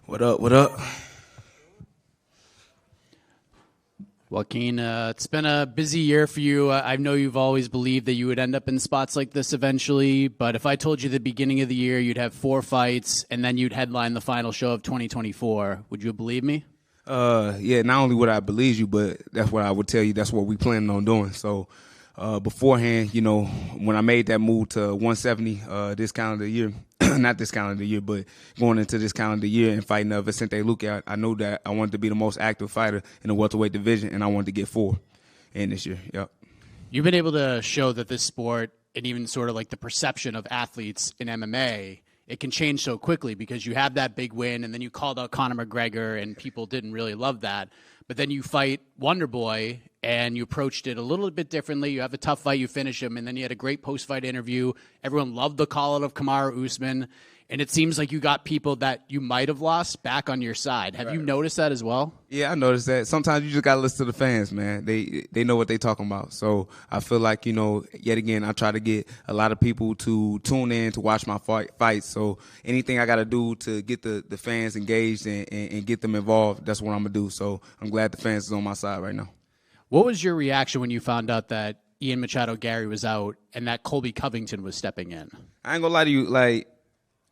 What up? What up? Joaquin, it's been a busy year for you. I know you've always believed that you would end up in spots like this eventually, but if I told you at the beginning of the year you'd have 4 fights and then you'd headline the final show of 2024, would you believe me? Yeah, not only would I believe you, but that's what I would tell you. That's what we planning on doing. So beforehand, you know, when I made that move to 170 this calendar year, not this calendar year, but going into this calendar year and fighting Vicente Luque, I knew that I wanted to be the most active fighter in the welterweight division, and I wanted to get 4 in this year. Yep. You've been able to show that this sport, and even sort of like the perception of athletes in MMA, it can change so quickly because you have that big win, and then you called out Conor McGregor, and people didn't really love that. But then you fight Wonder Boy, and you approached it a little bit differently. You have a tough fight, you finish him, and then you had a great post-fight interview. Everyone loved the call-out of Kamaru Usman, and it seems like you got people that you might have lost back on your side. Have you noticed that as well? Yeah, I noticed that. Sometimes you just got to listen to the fans, man. They know what they talking about. So I feel like, you know, yet again, I try to get a lot of people to tune in to watch my fights. So anything I got to do to get the fans engaged and get them involved, that's what I'm going to do. So I'm glad the fans is on my side right now. What was your reaction when you found out that Ian Machado Garry was out and that Colby Covington was stepping in? I ain't going to lie to you, like,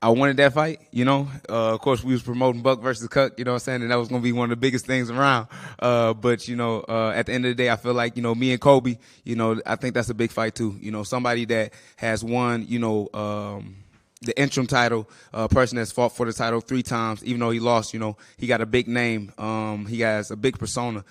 I wanted that fight, you know. Of course, we was promoting Buck versus Cuck, you know what I'm saying, and that was going to be one of the biggest things around. But, you know, at the end of the day, I feel like, you know, me and Colby, you know, I think that's a big fight too. You know, somebody that has won, you know, the interim title, person that's fought for the title 3 times, even though he lost, you know, he got a big name. He has a big persona.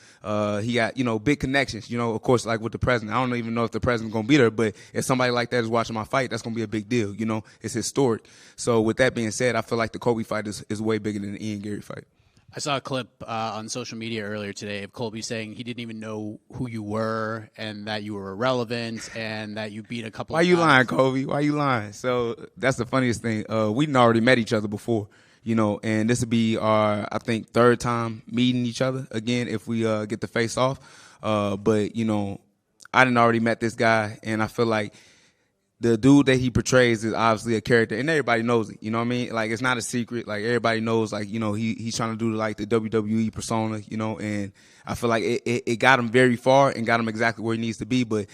He got, you know, big connections, you know, of course, like with the president. I don't even know if the president's going to be there, but if somebody like that is watching my fight, that's going to be a big deal, you know. It's historic. So with that being said, I feel like the Colby fight is way bigger than the Ian Garry fight. I saw a clip on social media earlier today of Colby saying he didn't even know who you were and that you were irrelevant and that you beat a couple of guys. Why you lying, Colby? Why you lying? So that's the funniest thing. We'd already met each other before, you know, and this would be our, I think, 3rd time meeting each other again if we get to face off. But, you know, I didn't already met this guy, and I feel like the dude that he portrays is obviously a character, and everybody knows it. You know what I mean? Like, it's not a secret. Like, everybody knows, like, you know, he's trying to do, like, the WWE persona, you know, and I feel like it got him very far and got him exactly where he needs to be. But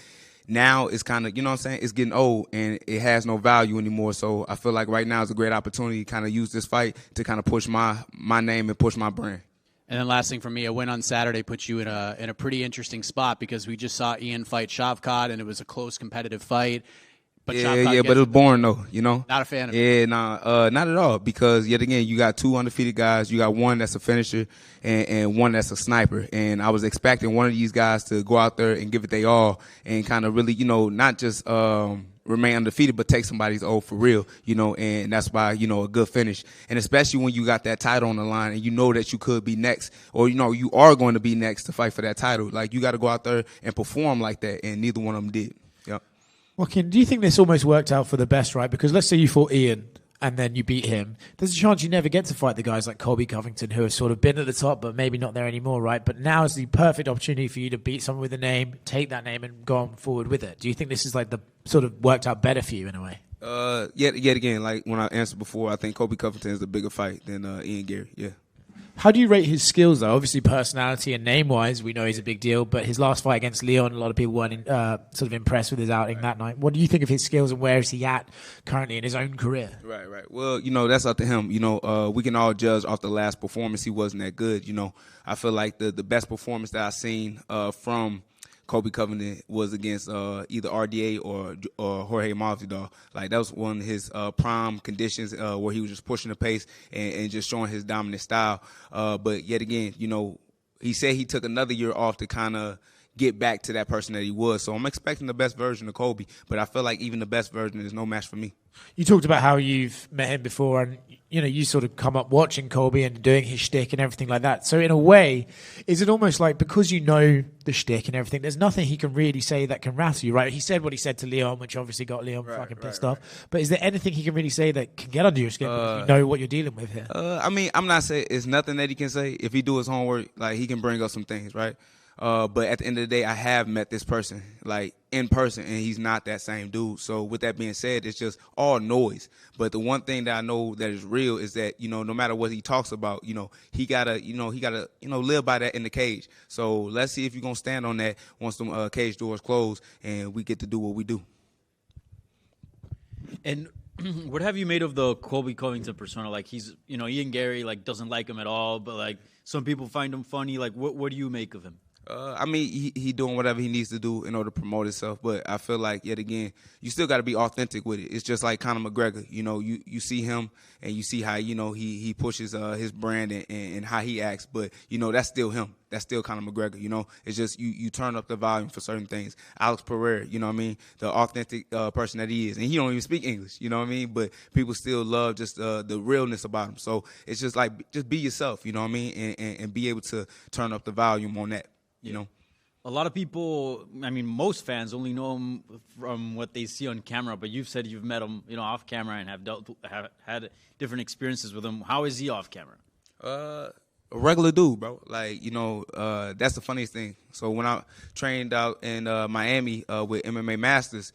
now it's kind of, you know what I'm saying, it's getting old, and it has no value anymore. So I feel like right now is a great opportunity to kind of use this fight to kind of push my name and push my brand. And then last thing for me, a win on Saturday puts you in a pretty interesting spot because we just saw Ian fight Shavkat, and it was a close competitive fight. But but it was boring though, you know. Not a fan of it. Yeah, not at all. Because yet again, you got 2 undefeated guys. You got one that's a finisher and one that's a sniper. And I was expecting one of these guys to go out there and give it their all and kind of really, you know, not just remain undefeated, but take somebody's oath for real, you know. And that's why, you know, a good finish. And especially when you got that title on the line and you know that you could be next, or you know you are going to be next to fight for that title. Like, you got to go out there and perform like that. And neither one of them did. Yep. Joaquin, do you think this almost worked out for the best, right? Because let's say you fought Ian and then you beat him. There's a chance you never get to fight the guys like Colby Covington who have sort of been at the top but maybe not there anymore, right? But now is the perfect opportunity for you to beat someone with a name, take that name and go on forward with it. Do you think this is like the sort of worked out better for you in a way? Yet again, like when I answered before, I think Colby Covington is a bigger fight than Ian Garry, yeah. How do you rate his skills, though? Obviously, personality and name-wise, we know he's a big deal. But his last fight against Leon, a lot of people weren't sort of impressed with his outing that night. What do you think of his skills and where is he at currently in his own career? Right. Well, you know, that's up to him. You know, we can all judge off the last performance. He wasn't that good. You know, I feel like the best performance that I've seen from Colby Covington was against either RDA or Jorge Masvidal. Like, that was one of his prime conditions where he was just pushing the pace and just showing his dominant style. But yet again, you know, he said he took another year off to kind of get back to that person that he was. So I'm expecting the best version of Colby, but I feel like even the best version is no match for me. You talked about how you've met him before and, you know, you sort of come up watching Colby and doing his shtick and everything like that. So in a way, is it almost like because you know the shtick and everything, there's nothing he can really say that can rattle you, right? He said what he said to Leon, which obviously got Leon fucking pissed off. But is there anything he can really say that can get under your skin because you know what you're dealing with here? I mean, I'm not saying it's nothing that he can say. If he do his homework, like, he can bring up some things, right? But at the end of the day, I have met this person, like, in person, and he's not that same dude. So with that being said, it's just all noise. But the one thing that I know that is real is that, no matter what he talks about, he gotta live by that in the cage. So let's see if you're gonna stand on that once the cage doors close and we get to do what we do. And what have you made of the Colby Covington persona? Like, he's, Ian Garry, like, doesn't like him at all, but, like, some people find him funny. Like, what do you make of him? I mean, he doing whatever he needs to do in order to promote himself. But I feel like, yet again, you still got to be authentic with it. It's just like Conor McGregor. You see him and you see how, he pushes his brand and how he acts. But, that's still him. That's still Conor McGregor. It's just you turn up the volume for certain things. Alex Pereira, the authentic person that he is. And he don't even speak English, But people still love just the realness about him. So it's just like, just be yourself, And be able to turn up the volume on that. A lot of people, most fans only know him from what they see on camera, but you've said you've met him, off camera and have had different experiences with him. How is he off camera? A regular dude, bro. Like, that's the funniest thing. So when I trained out in Miami with MMA Masters,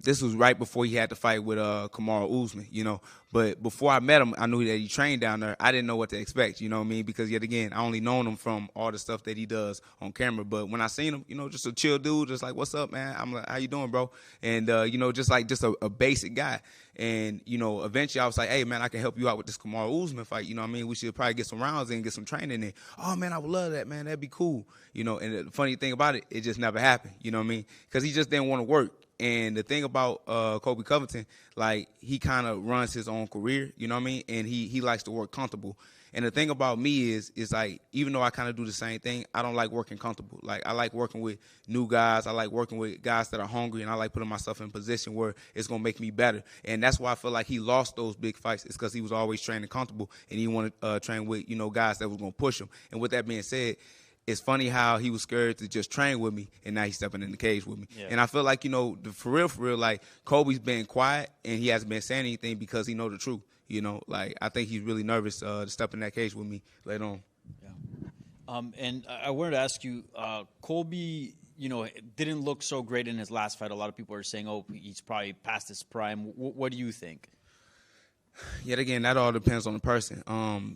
this was right before he had to fight with Kamaru Usman, But before I met him, I knew that he trained down there. I didn't know what to expect, Because, yet again, I only known him from all the stuff that he does on camera. But when I seen him, just a chill dude, just like, what's up, man? I'm like, how you doing, bro? And, just a basic guy. And, eventually I was like, hey, man, I can help you out with this Kamaru Usman fight. We should probably get some rounds in, get some training in. Oh, man, I would love that, man. That'd be cool. And the funny thing about it just never happened, Because he just didn't want to work. And the thing about Colby Covington, like, he kind of runs his own career, And he likes to work comfortable. And the thing about me is like, even though I kind of do the same thing, I don't like working comfortable. Like, I like working with new guys. I like working with guys that are hungry, and I like putting myself in a position where it's going to make me better. And that's why I feel like he lost those big fights. It's because he was always training comfortable, and he wanted to train with, guys that was going to push him. And with that being said, it's funny how he was scared to just train with me, and now he's stepping in the cage with me. Yeah. And I feel like, for real, like, Colby's been quiet, and he hasn't been saying anything because he know the truth. Like, I think he's really nervous to step in that cage with me later on. Yeah. And I wanted to ask you, Colby, didn't look so great in his last fight. A lot of people are saying, oh, he's probably past his prime. What do you think? Yet again, that all depends on the person.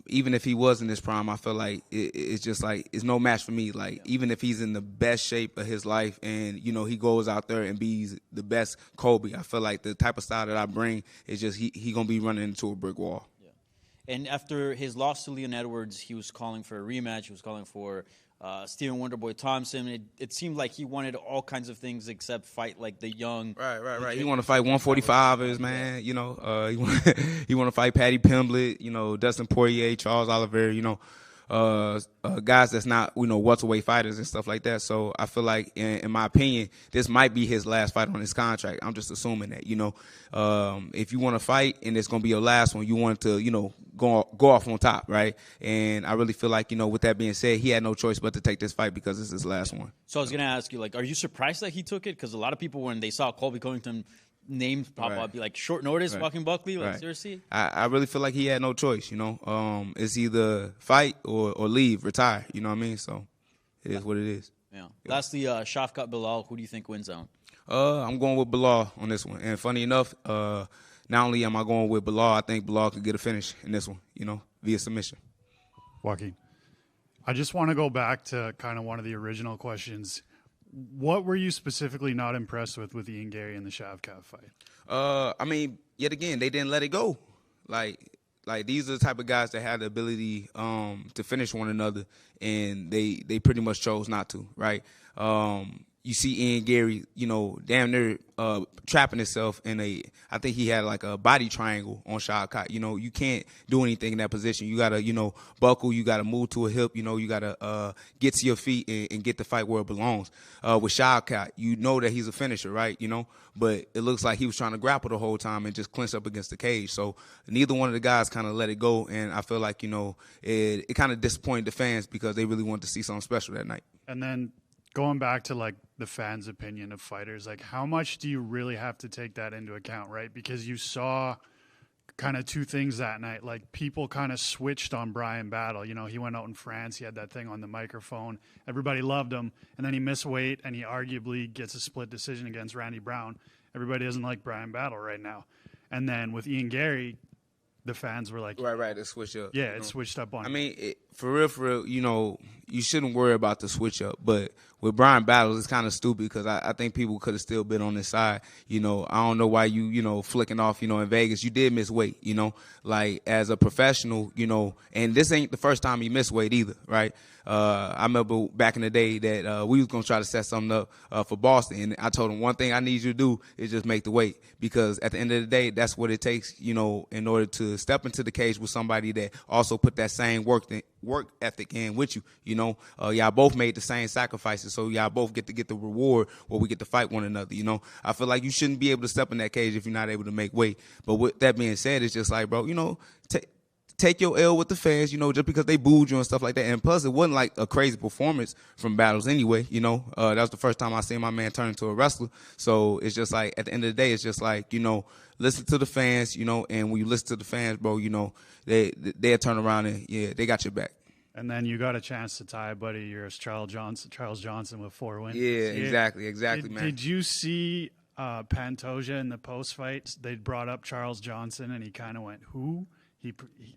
Even if he was in his prime, I feel like it's just like, it's no match for me. Like, even if he's in the best shape of his life and, he goes out there and be the best Colby, I feel like the type of style that I bring is just he going to be running into a brick wall. Yeah. And after his loss to Leon Edwards, he was calling for a rematch. He was calling for Stephen Wonderboy Thompson. It seemed like he wanted all kinds of things except fight like the young. Right. He want to fight 145ers, man. He want to fight Patty Pimblett, Dustin Poirier, Charles Oliveira, guys that's not, welterweight fighters and stuff like that. So I feel like, in my opinion, this might be his last fight on his contract. I'm just assuming that, if you want to fight and it's going to be your last one, you want to, go off on top, right? And I really feel like, with that being said, he had no choice but to take this fight because it's his last one. So I was going to ask you, like, are you surprised that he took it? Because a lot of people, when they saw Colby Covington names pop up, be like, short notice, Joaquin Buckley, like, seriously? I really feel like he had no choice, It's either fight or leave, retire, you know what I mean? So it is what it is. Yeah. Lastly, Shavkat Belal, who do you think wins out? I'm going with Belal on this one. And funny enough, not only am I going with Belal, I think Belal could get a finish in this one, via submission. Joaquin, I just want to go back to kind of one of the original questions. What were you specifically not impressed with Ian Garry in the Shavkat fight? Yet again, they didn't let it go. Like these are the type of guys that had the ability to finish one another, and they pretty much chose not to, right? You see Ian Garry, damn near trapping himself in I think he had like a body triangle on Shavkat. You can't do anything in that position. You got to, buckle. You got to move to a hip. You got to get to your feet and get the fight where it belongs. With Shavkat, that he's a finisher, right? But it looks like he was trying to grapple the whole time and just clinch up against the cage. So neither one of the guys kind of let it go. And I feel like, it kind of disappointed the fans because they really wanted to see something special that night. And then going back to like the fans' opinion of fighters, like how much do you really have to take that into account, right? Because you saw kind of two things that night. Like, people kind of switched on Bryant Battle. You know, he went out in France. He had that thing on the microphone. Everybody loved him. And then he missed weight, and he arguably gets a split decision against Randy Brown. Everybody doesn't like Bryant Battle right now. And then with Ian Garry, the fans were like, right, it switched up. Yeah, it switched up on I mean, for real, you know, you shouldn't worry about the switch up. But with Brian Battles, it's kind of stupid because I think people could have still been on his side. You know, I don't know why you know, flicking off, you know, in Vegas. You did miss weight, you know. Like, as a professional, you know, and this ain't the first time he missed weight either, right? I remember back in the day that we was going to try to set something up for Boston. And I told him, one thing I need you to do is just make the weight. Because at the end of the day, that's what it takes, you know, in order to step into the cage with somebody that also put that same work ethic in with you. You know, y'all both made the same sacrifices, so y'all both get the reward where we get to fight one another. You know, I feel like you shouldn't be able to step in that cage if you're not able to make weight. But with that being said, it's just like, bro, you know, take your L with the fans, you know, just because they booed you and stuff like that. And plus, it wasn't like a crazy performance from Battles anyway, you know. That was the first time I seen my man turn into a wrestler. So it's just like, at the end of the day, it's just like, you know, listen to the fans, you know, and when you listen to the fans, bro, you know, they'll turn around and, yeah, they got your back. And then you got a chance to tie buddy yours, Charles Johnson with 4 wins. Yeah, exactly, man. Did you see Pantoja in the post-fight? They brought up Charles Johnson, and he kind of went, who?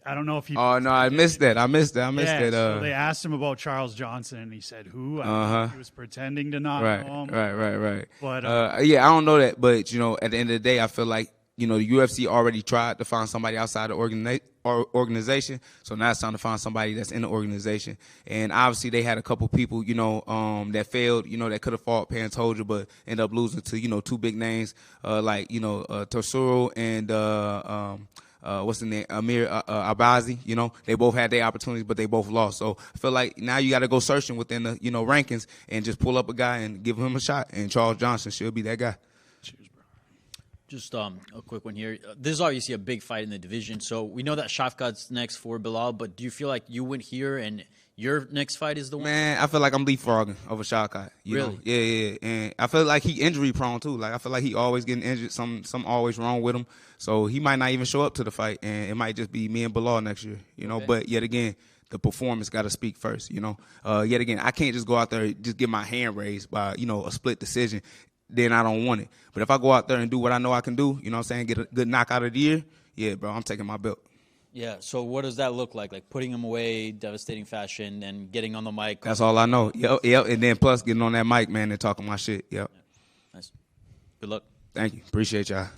I don't know if he. Oh no, I missed that. So they asked him about Charles Johnson, and he said, "Who?" I think he was pretending to not know him. Right. But yeah, I don't know that, but you know, at the end of the day, I feel like, you know, the UFC already tried to find somebody outside the organization, so now it's time to find somebody that's in the organization. And obviously, they had a couple people, you know, that failed, you know, that could have fought Pantoja, but ended up losing to, you know, two big names, like, you know, Tosuro and what's the name? Amir Abazi. You know, they both had their opportunities, but they both lost. So I feel like now you got to go searching within the, you know, rankings and just pull up a guy and give him a shot. And Charles Johnson should be that guy. cheers, bro. Just a quick one here. This is obviously a big fight in the division. So we know that Shavkat's next for Belal, but do you feel like you went here and your next fight is the one? Man, I feel like I'm leapfrogging over Shavkat. Really? Know? Yeah. And I feel like he injury prone too. Like, I feel like he always getting injured. Some always wrong with him. So he might not even show up to the fight, and it might just be me and Belal next year. You know, but yet again, the performance got to speak first. You know, yet again, I can't just go out there and just get my hand raised by, you know, a split decision. Then I don't want it. But if I go out there and do what I know I can do, you know what I'm saying, get a good knockout of the year, yeah, bro, I'm taking my belt. Yeah, so what does that look like? Like putting him away, devastating fashion, and getting on the mic? That's all I know. Yep. And then plus getting on that mic, man, and talking my shit. Yep. Nice. Good luck. Thank you. Appreciate y'all.